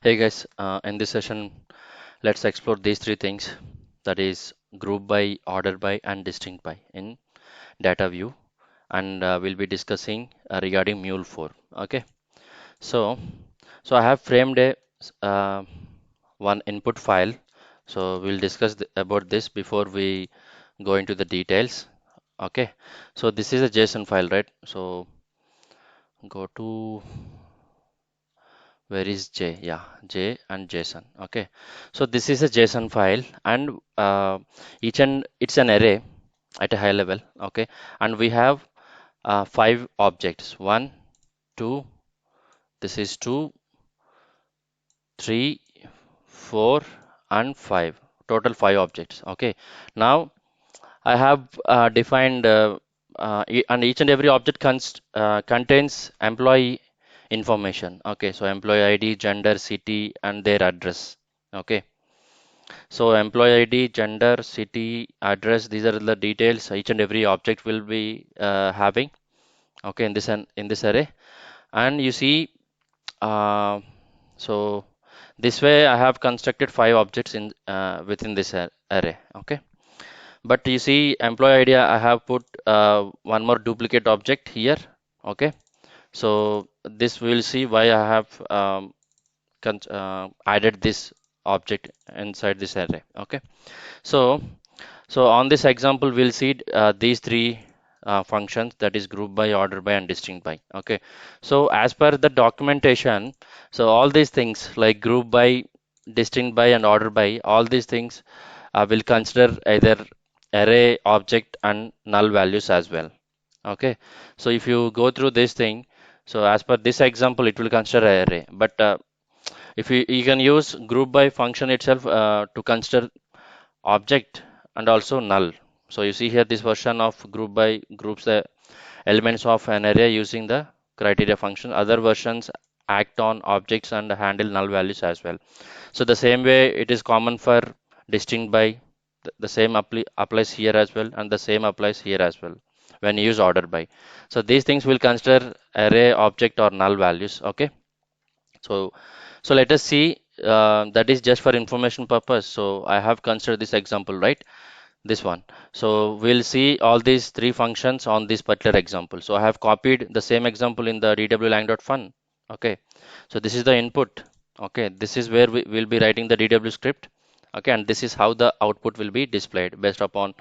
Hey guys, in this session, let's explore these three things, that is group by, order by, and distinct by in data view, and we'll be discussing regarding Mule 4. Okay, so I have framed a uh, one input file. So we'll discuss about this before we go into the details. Okay, so this is a JSON file, right? So go to where is J? Yeah, J and JSON. Okay, so this is a JSON file, and each and it's an array at a high level. Okay, and we have five objects: one, two. This is two, three, four, and five. Total five objects. Okay, now I have defined and each and every object contains employee information. Okay, so employee ID, gender, city, and their address. Okay, so employee ID, gender, city, address, these are the details each and every object will be having. Okay, in this array, and you see, uh, so this way I have constructed five objects in within this array. Okay. But you see, employee ID, I have put one more duplicate object here. Okay, so this we'll see why I have added this object inside this array. Okay, so on this example, we'll see these three functions, that is group by, order by, and distinct by. Okay, so as per the documentation, so all these things like group by, distinct by, and order by, all these things will consider either array, object, and null values as well. Okay, so if you go through this thing, so as per this example, it will consider array, but if you can use group by function itself to consider object and also null. So you see here this version of group by groups the elements of an array using the criteria function. Other versions act on objects and handle null values as well. So the same way it is common for distinct by, the same applies here as well, and the same applies here as well when you use order by. So these things will consider array, object, or null values. Okay. So let us see, that is just for information purpose. So I have considered this example, right? This one. So we'll see all these three functions on this particular example. So I have copied the same example in the dwlang.fun. Okay. So this is the input. Okay. This is where we will be writing the DW script. Okay. And this is how the output will be displayed based upon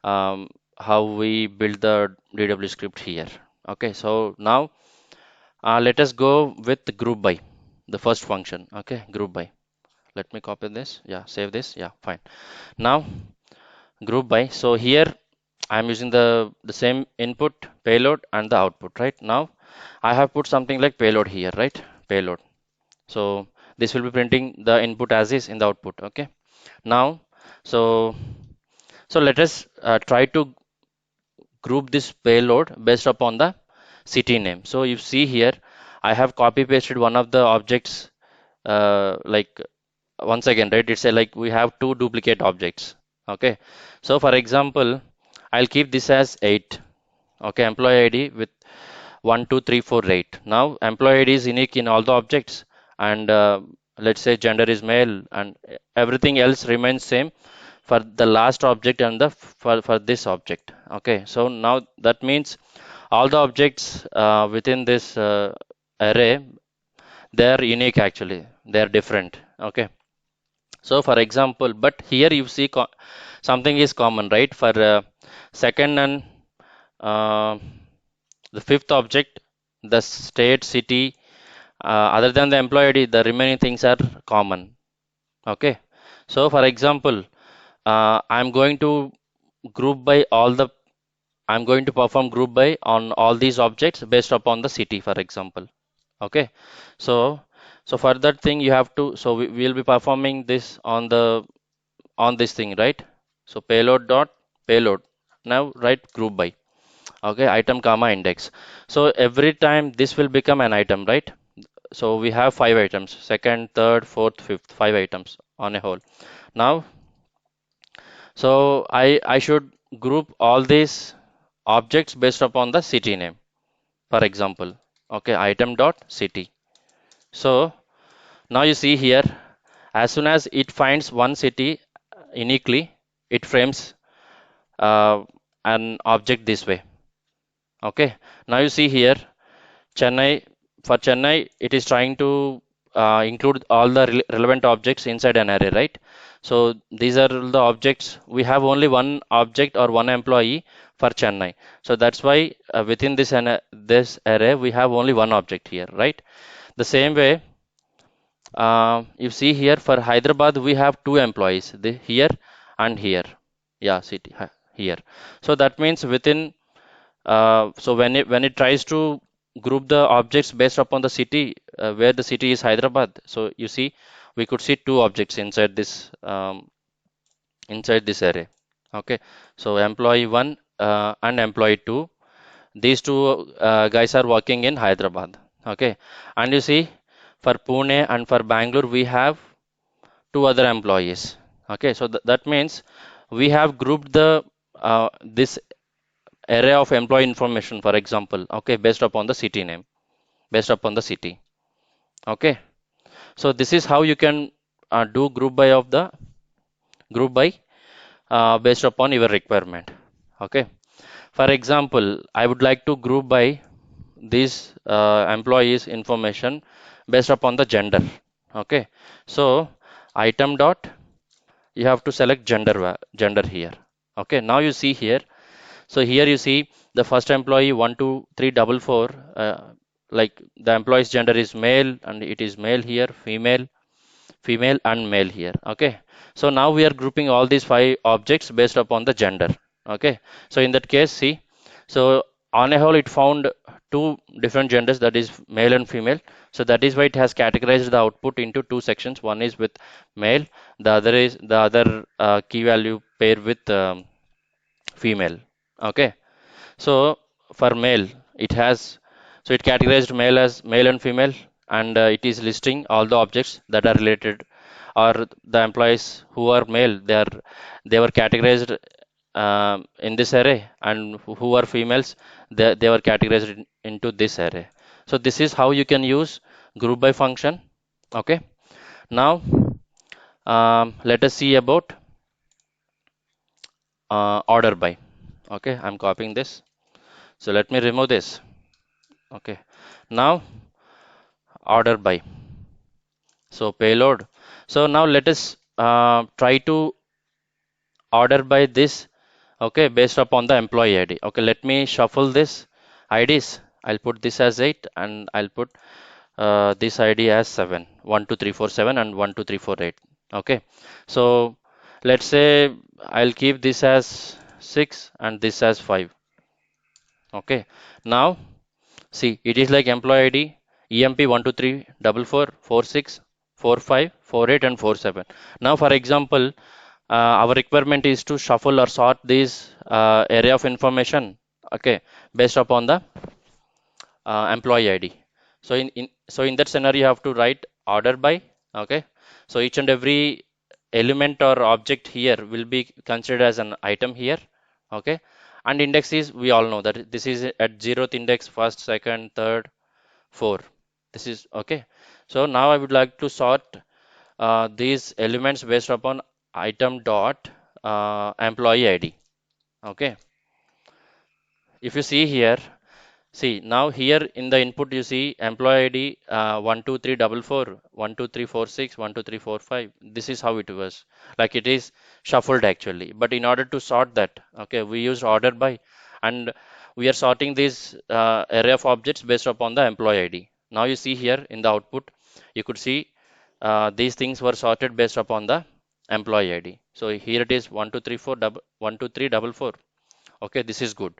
how we build the DW script here. Okay. So now let us go with the group by, the first function. Okay. Group by. Let me copy this. Yeah. Save this. Yeah. Fine. Now group by. So here I'm using the same input, payload, and the output. Right now I have put something like payload here, right? Payload. So this will be printing the input as is in the output. Okay. Now, so let us try to group this payload based upon the city name. So you see here I have copy pasted one of the objects, like once again, right? It's a, like we have two duplicate objects. Okay, so for example, I'll keep this as 8. Okay, employee ID with 1 2 3 4 8. Now employee ID is unique in all the objects, and let's say gender is male, and everything else remains same for the last object and the for this object. Okay, so now that means all the objects within this array, they are unique, actually they are different. Okay, so for example, but here you see something is common, right? For second and uh, the fifth object, the state, city, other than the employee ID, the remaining things are common. Okay. So for example, I'm going to group by all the, I'm going to perform group by on all these objects based upon the city, for example. Okay. So for that thing you have to, so we will be performing this on the, on this thing, right? So payload dot payload. Now write group by. Okay, item comma index. So every time this will become an item, right? So we have five items: second, third, fourth, fifth, five items on a whole. Now, so I should group all these objects based upon the city name. For example, okay, item dot city. So Now you see here, as soon as it finds one city uniquely, it frames uh, an object this way. Okay. Now you see here, Chennai, for Chennai, it is trying to include all the relevant objects inside an array, right? So these are the objects. We have only one object or one employee for Chennai. So that's why within this array, we have only one object here, right? The same way, you see here for Hyderabad, we have two employees, here and here. Yeah, here. So that means within so when it tries to group the objects based upon the city where the city is Hyderabad, so you see we could see two objects inside this array. Okay, so employee one and employee two. These two guys are working in Hyderabad. Okay, and you see for Pune and for Bangalore we have two other employees. Okay, so that means we have grouped the this array of employee information, for example, okay, based upon the city name, based upon the city. Okay, so this is how you can do group by based upon your requirement. Okay, for example, I would like to group by these employees information based upon the gender. Okay, so item dot, you have to select gender here. Okay, now you see here. So here you see the first employee 12344, like the employee's gender is male and it is male here, female and male here. Okay, so now we are grouping all these five objects based upon the gender. Okay, so in that case, see, so on a whole it found two different genders, that is male and female. So that is why it has categorized the output into two sections. One is with male, the other key value pair with female. Okay, so for male, it has, so it categorized male as male and female, and it is listing all the objects that are related, or the employees who are male, they were categorized in this array, and who are females, they were categorized into this array. So this is how you can use group by function. Okay, now let us see about order by. Okay, I'm copying this. So let me remove this. Okay, now order by. So payload. So now let us try to order by this. Okay, based upon the employee ID. Okay, let me shuffle this IDs. I'll put this as 8 and I'll put this ID as 7. 1 2 3 4 7 and 1 2 3 4 8. Okay, so let's say I'll keep this as 6 and this as 5. Okay, now see, it is like employee ID, EMP 12344464548 and 47. Now, for example, our requirement is to shuffle or sort this array of information, okay, based upon the employee ID. So in that scenario, you have to write order by. Okay, so each and every element or object here will be considered as an item here. Okay, and index is, we all know that this is at 0th index, first, second, third, 4. This is okay. So now I would like to sort these elements based upon item dot employee ID. Okay, if you see here, see, now here in the input you see employee ID 12344, 12346, This is how it was. Like it is shuffled actually. But in order to sort that, okay, we used order by, and we are sorting this array of objects based upon the employee ID. Now you see here in the output, you could see these things were sorted based upon the employee ID. So here it is 12344. Okay, this is good.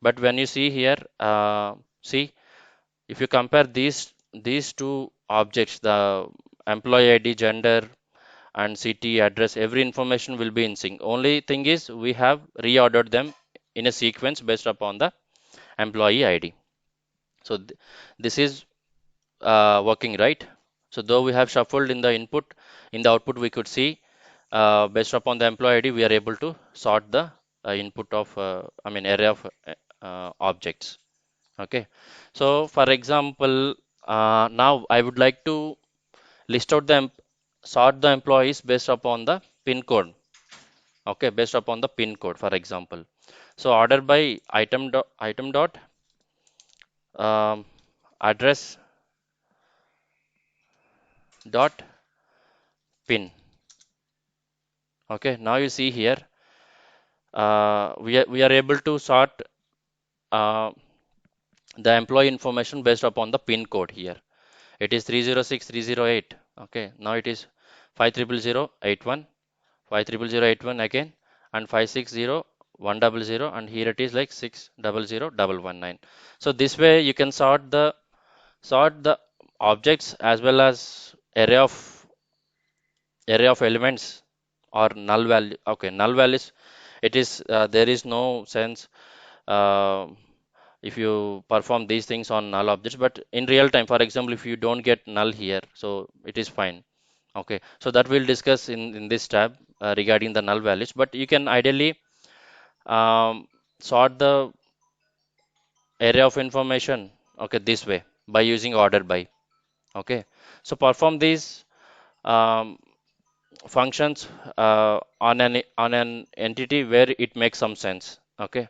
But when you see here, see, if you compare these two objects, the employee ID, gender and city, address, every information will be in sync. Only thing is we have reordered them in a sequence based upon the employee ID. So this is working, right? So though we have shuffled in the input, in the output we could see based upon the employee ID, we are able to sort the input of, I mean, array of objects. Okay. So for example, now I would like to list out sort the employees based upon the pin code. Okay, based upon the pin code, for example. So order by item dot um, address dot pin. Okay, now you see here, we are able to sort uh, the employee information based upon the pin code here. It is 306 308. Okay, now it is 500 081, 500 081 again, and 560 100, and here it is like 600 119. So this way you can sort the objects as well as array of elements or null value. Okay, null values, it is there is no sense uh, if you perform these things on null objects, but in real time, for example, if you don't get null here, so it is fine. Okay, so that we'll discuss in this tab regarding the null values, but you can ideally sort the array of information, okay, this way by using order by. Okay, so perform these um, functions on an entity where it makes some sense. Okay,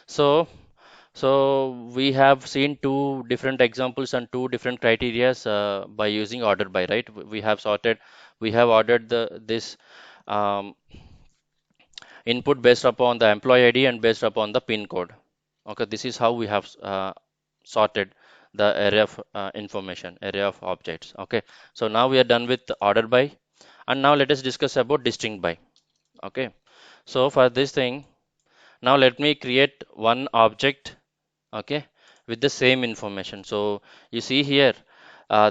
so we have seen two different examples and two different criterias by using order by, right? We have sorted, we have ordered this um, input based upon the employee ID and based upon the pin code. Okay, this is how we have sorted the array of information, array of objects. Okay, so now we are done with the order by, and now let us discuss about distinct by. Okay, so for this thing, now let me create one object, okay, with the same information. So you see here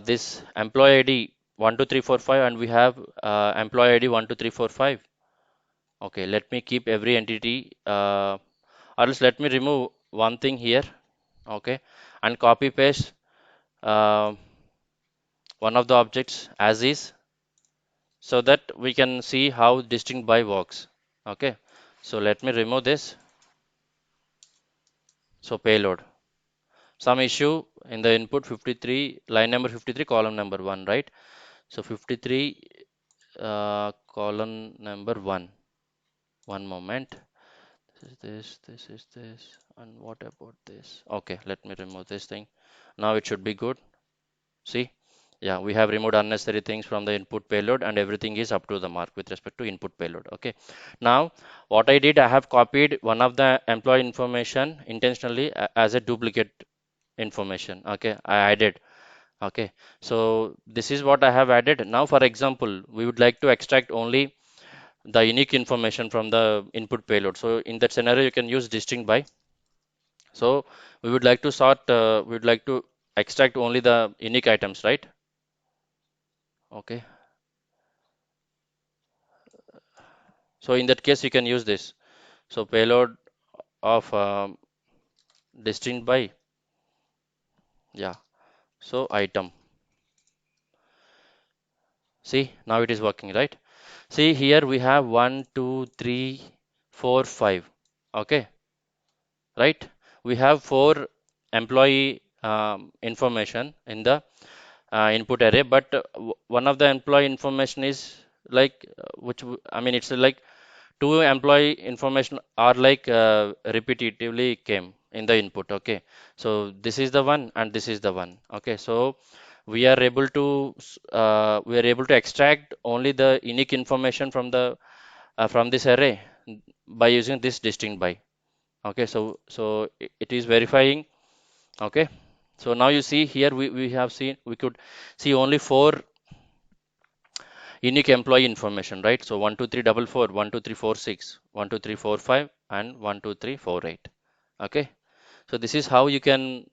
this employee ID 12345, and we have employee ID 12345. Okay, let me keep every entity, or else let me remove one thing here. Okay, and copy paste uh, one of the objects as is, so that we can see how distinct by works. Okay, so let me remove this. So payload, some issue in the input 53, line number 53, column number 1, right? So 53 column number 1. One moment. This is this, and what about this? Okay, let me remove this thing. Now it should be good. See, yeah, we have removed unnecessary things from the input payload, and everything is up to the mark with respect to input payload. Okay, now what I did, I have copied one of the employee information intentionally as a duplicate information. Okay, I added. Okay, so this is what I have added. Now, for example, we would like to extract only the unique information from the input payload. So in that scenario, you can use distinct by. So we would like to we would like to extract only the unique items, right? Okay. So in that case, you can use this. So payload of distinct by, yeah. So item. See, now it is working, right? See here we have 1, 2, 3, 4, 5. Okay, right? We have four employee information in the input array, but one of the employee information is like I mean, it's like two employee information are like repetitively came in the input. Okay, so this is the one and this is the one. Okay, so we are able to extract only the unique information from this array by using this distinct by. Okay, so it is verifying. Okay, so now you see here, we could see only four unique employee information, right? So 12344, 12346, 12345, and 12348. Okay, so this is how you can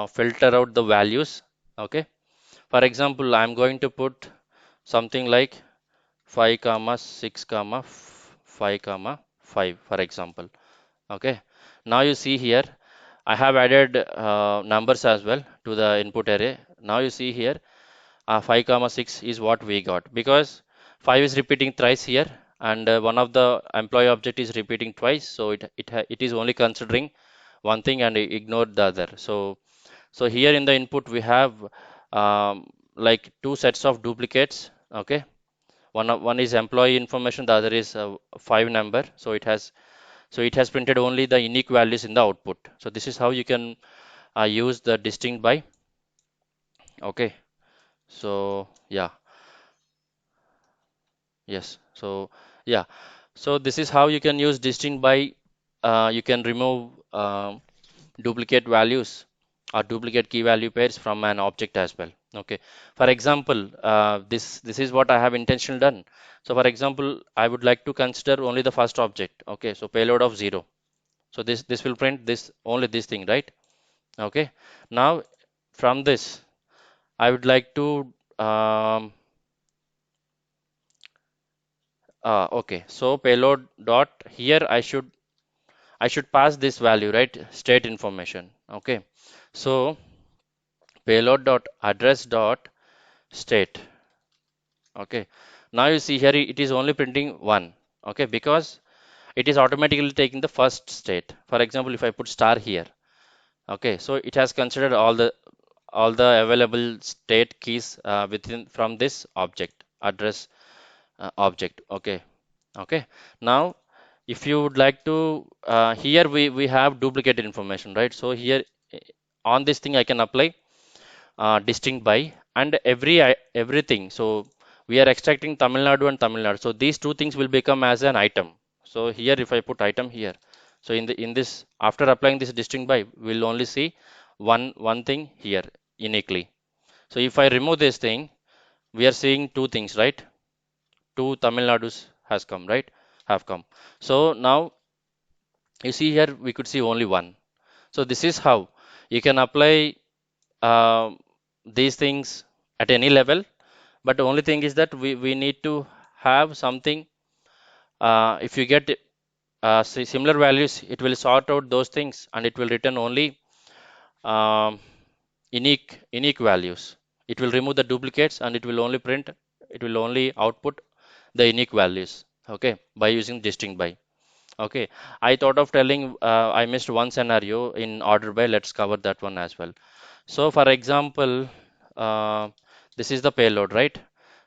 filter out the values. Okay, for example, I'm going to put something like 5 comma 6 comma 5 comma 5, for example. Okay, now you see here I have added numbers as well to the input array. Now you see here 5 comma 6 is what we got, because 5 is repeating thrice here, and one of the employee object is repeating twice, so it is only considering one thing and ignore the other. So here in the input we have like two sets of duplicates. Okay, one is employee information, the other is 5 number. So it has printed only the unique values in the output. So this is how you can use the distinct by. Okay, so yeah, yes, so yeah, so this is how you can use distinct by. You can remove duplicate values or duplicate key value pairs from an object as well. Okay, for example, this is what I have intentionally done. So for example, I would like to consider only the first object. Okay, so payload of 0. So this will print this only this thing, right? Okay, now from this I would like to okay, so payload dot here I should pass this value, right? State information. Okay, so payload dot address dot state. Okay, now you see here it is only printing 1. Okay, because it is automatically taking the first state. For example, if I put star here, okay, so it has considered all the available state keys within from this object address object. Okay, okay, now if you would like to here we have duplicated information, right? So here eh, on this thing I can apply distinct by, and everything. So we are extracting Tamil Nadu and Tamil Nadu. So these two things will become as an item. So here if I put item here, so in this after applying this distinct by, we'll only see one thing here uniquely. So if I remove this thing, we are seeing two things, right? Two Tamil Nadus has come, right? Have come. So now you see here we could see only one. So this is how you can apply uh, these things at any level. But the only thing is that we need to have something. If you get similar values, it will sort out those things and it will return only um, unique values. It will remove the duplicates and it will only print. It will only output the unique values. Okay, by using distinct by. Okay, I thought of telling. I missed one scenario in order by. Let's cover that one as well. So for example, uh, this is the payload, right?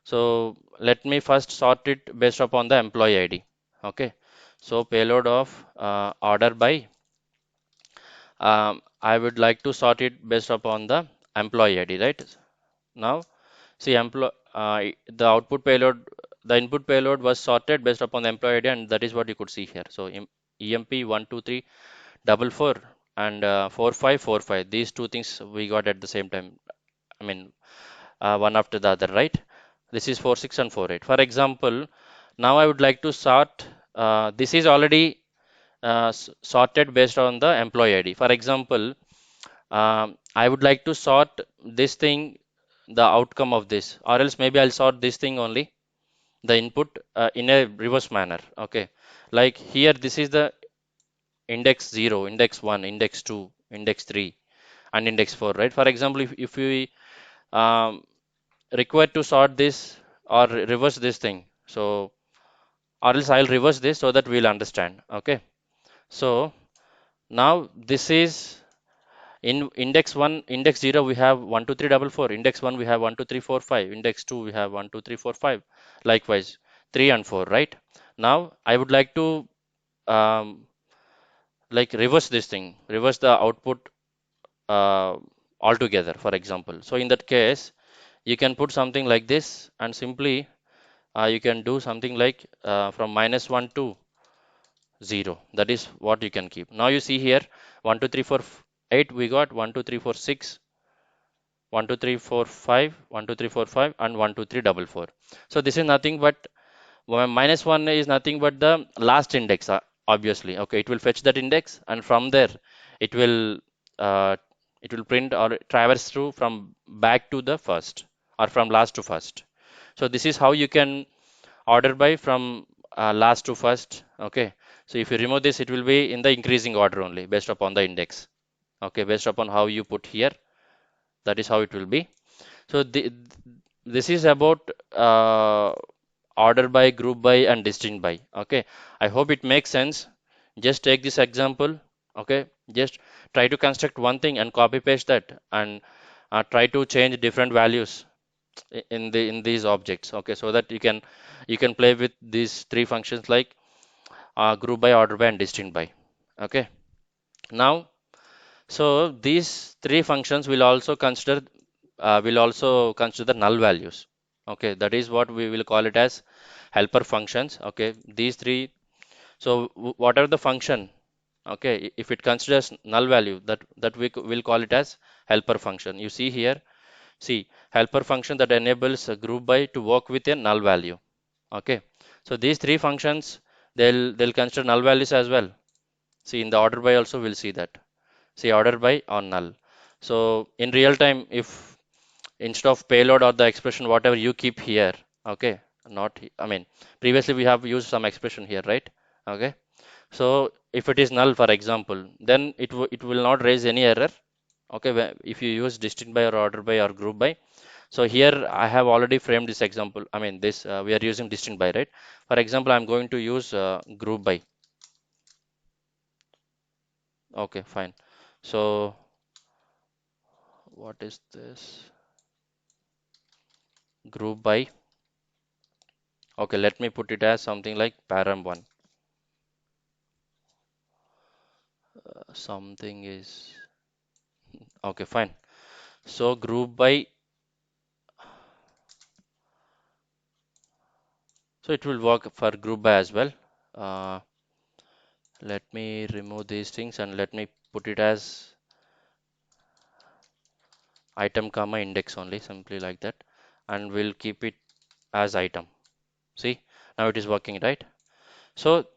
So let me first sort it based upon the employee ID. Okay. So payload of order by, I would like to sort it based upon the employee ID, right? Now, see, the output payload, the input payload was sorted based upon the employee ID, and that is what you could see here. So EMP 12344 and 4545. These two things we got at the same time. I mean, one after the other, right? This is 46 and 48. For example, now I would like to sort. This is already sorted based on the employee ID. For example, I would like to sort this thing, the outcome of this, or else maybe I'll sort this thing only, the input in a reverse manner. Okay, like here, this is the index 0, index 1, index 2, index 3, and index 4, right? For example, if we um, require to sort this or reverse this thing, so or else I'll reverse this so that we'll understand. Okay, so now this is in index 1, index 0 we have 1 2 3 4 4, index 1 we have 1 2 3 4 5, index 2 we have 1 2 3 4 5, likewise 3 and 4, right? Now I would like to um, like reverse this thing, reverse the output uh, altogether, for example. So in that case you can put something like this, and simply you can do something like from -1 to 0. That is what you can keep. Now you see here 1 2 3 4 8 we got 1 2 3 4 6, 1 2 3 4 5, 1 2 3 4 5, and 1 2 3 4 4. So this is nothing but -1 is nothing but the last index, obviously. Okay, it will fetch that index, and from there it will uh, it will print or traverse through from back to the first, or from last to first. So this is how you can order by from last to first. Okay, so if you remove this, it will be in the increasing order only based upon the index. Okay, based upon how you put here, that is how it will be. So this is about order by, group by, and distinct by. Okay, I hope it makes sense. Just take this example. Okay, just try to construct one thing and copy paste that, and try to change different values. in these objects. Okay, so that you can play with these three functions like group by, order by, and distinct by. Okay, now so these three functions will also consider null values. Okay, that is what we will call it as helper functions. Okay, these three. So whatever the function, okay, if it considers null value, that will call it as helper function. You see here, see helper function that enables a group by to work with a null value. Okay, so these three functions, they'll consider null values as well. See, in the order by also we'll see that. See, order by or null. So in real time, if instead of payload or the expression whatever you keep here, okay, not I mean previously we have used some expression here, right? Okay, so if it is null, for example, then it will not raise any error. Okay, if you use distinct by or order by or group by. So here I have already framed this example. I mean this we are using distinct by, right? For example, I'm going to use group by. Okay, fine. So what is this? Group by. Okay, let me put it as something like param1. Something is okay, fine. So group by, so it will work for group by as well. Uh, Let me remove these things and let me put it as item comma index only, simply like that, and we'll keep it as item. See, now it is working, right? So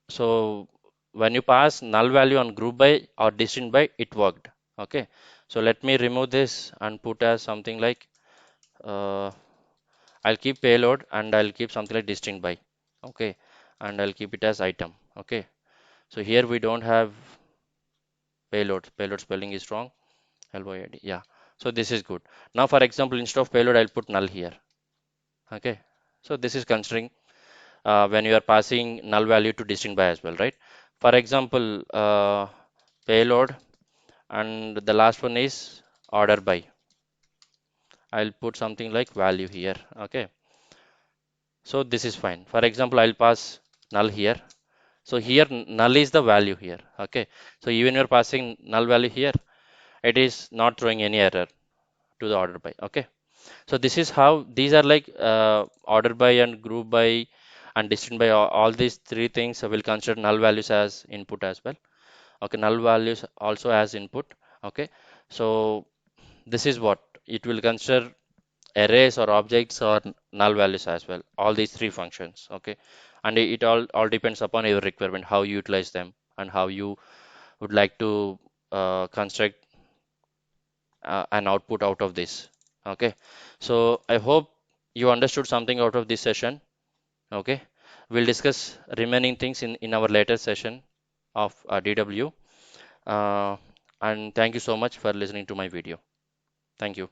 so when you pass null value on group by or distinct by, it worked. Okay, so let me remove this and put as something like uh, I'll keep payload and I'll keep something like distinct by. Okay, and I'll keep it as item. Okay, so here we don't have payload spelling is wrong. LYID, yeah, so this is good. Now for example, instead of payload I'll put null here. Okay, so this is considering when you are passing null value to distinct by as well, right? For example, payload, and the last one is order by. I'll put something like value here. Okay, so this is fine. For example, I'll pass null here. So here null is the value here. Okay, so even you're passing null value here, it is not throwing any error to the order by. Okay, so this is how these are like order by and group by and distinct by. All these three things will consider null values as input as well. Okay, null values also as input. Okay, so this is what it will consider arrays or objects or null values as well, all these three functions. Okay, and it all depends upon your requirement, how you utilize them and how you would like to construct an output out of this. Okay, so I hope you understood something out of this session. Okay, we'll discuss remaining things in our later session of DW. uh, and thank you so much for listening to my video. Thank you.